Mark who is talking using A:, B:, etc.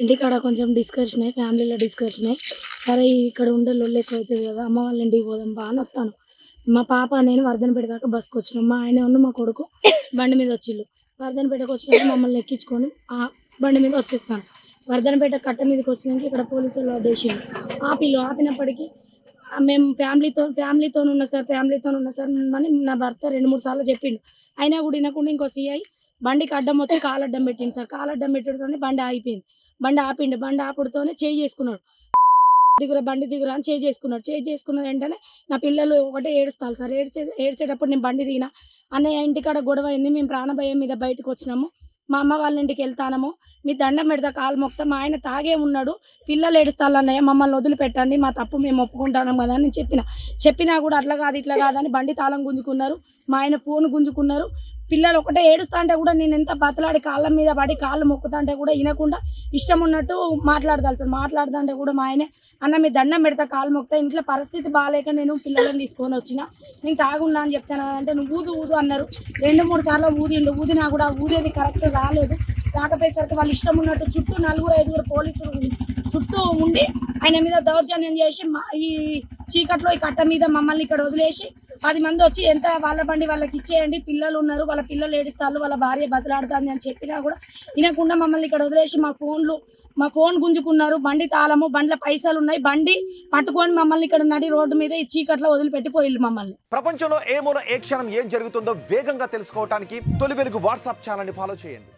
A: ఇంటికాడ కొంచెం డిస్కషన్ అయ్యి ఫ్యామిలీలో డిస్కషన్ అయ్యి సరే ఇక్కడ ఉండే లొల్లి ఎక్కువ అవుతుంది కదా అమ్మ వాళ్ళ ఇంటికి పోదాం బాగా వస్తాను. మా పాప నేను వర్ధనపేట దాకా బస్కి వచ్చినాం. మా ఆయన ఉన్న మా కొడుకు బండి మీద వచ్చిళ్ళు. వర్ధనపేటకు వచ్చినప్పుడు మమ్మల్ని ఎక్కించుకొని ఆ బండి మీద వచ్చేస్తాను. వర్ధనపేట కట్ట మీదకి వచ్చినాక ఇక్కడ పోలీసులు ఆదేశం ఆపినప్పటికీ మేము ఫ్యామిలీతో ఉన్నా సార్ అని నా భర్త 2-3 సార్లు చెప్పిండు. అయినా కూడా వినకుండా ఇంకో సిఐ బండికి అడ్డం వచ్చి కాలడ్డం పెట్టింది సార్. కాలడ్డం పెట్టడంతో బండి ఆగిపోయింది. బండి ఆపుడుతోనే చేయి చేసుకున్నాడు. బండి దిగురా అని చేయి చేసుకున్న వెంటనే నా పిల్లలు ఒకటే ఏడుస్తారు సార్. ఏడ్చేటప్పుడు నేను బండి దిగిన అన్నయ్య ఇంటికాడ గొడవ అయింది, మేము ప్రాణభయం మీద బయటకు వచ్చినాము, మా అమ్మ వాళ్ళ ఇంటికి వెళ్తానము, మీ దండం పెడతా కాలు మొక్తా, మా ఆయన తాగే ఉన్నాడు, పిల్లలు ఏడుస్తారు అన్నయ్య మమ్మల్ని వదిలిపెట్టండి, మా తప్పు మేము ఒప్పుకుంటాను కదా అని చెప్పినా కూడా అట్లా కాదు ఇట్లా కాదని బండి తాళం గుంజుకున్నారు, మా ఆయన ఫోన్ గుంజుకున్నారు. పిల్లలు ఒకటే ఏడుస్తా అంటే కూడా నేను ఎంత బతలాడి కాళ్ళ మీద పడి కాళ్ళు మొక్కుతా అంటే కూడా వినకుండా ఇష్టం ఉన్నట్టు మాట్లాడతాను సార్. మాట్లాడుతా అంటే కూడా మా ఆయన అన్న మీ దండం పెడతా కాళ్ళు మొక్కుతా, ఇంట్లో పరిస్థితి బాగాలేక నేను పిల్లలను తీసుకొని వచ్చిన, నేను తాగున్నా అని చెప్తాను అంటే నువ్వు ఊదు అన్నారు. 2-3 సార్లు ఊదినా కూడా ఊదేది కరెక్ట్ రాకపోయేసరికి వాళ్ళు ఇష్టం ఉన్నట్టు చుట్టూ 4-5 పోలీసులు చుట్టూ ఉండి ఆయన మీద దౌర్జన్యం చేసి ఈ చీకట్లో ఈ కట్ట మీద మమ్మల్ని ఇక్కడ వదిలేసి 10 మంది వచ్చి ఎంత వాళ్ళ బండి వాళ్ళకి ఇచ్చేయండి, పిల్లలు ఉన్నారు, వాళ్ళ పిల్లలు ఏడుస్తారు, వాళ్ళ భార్య బతలాడుతుంది అని చెప్పినా కూడా వినకుండా మమ్మల్ని ఇక్కడ వదిలేసి మా ఫోన్ గుంజుకున్నారు. బండి తాళము, బండ్ల పైసలు ఉన్నాయి, బండి పట్టుకొని మమ్మల్ని ఇక్కడ నడి రోడ్డు మీద ఈ చీకట్లో వదిలిపెట్టి పోయిళ్ళు మమ్మల్ని.
B: ప్రపంచంలో ఏ మూల ఏ క్షణం ఏం జరుగుతుందో వేగంగా తెలుసుకోవడానికి తొలి వెలుగు వాట్సాప్ ఛానల్ని ఫాలో చేయండి.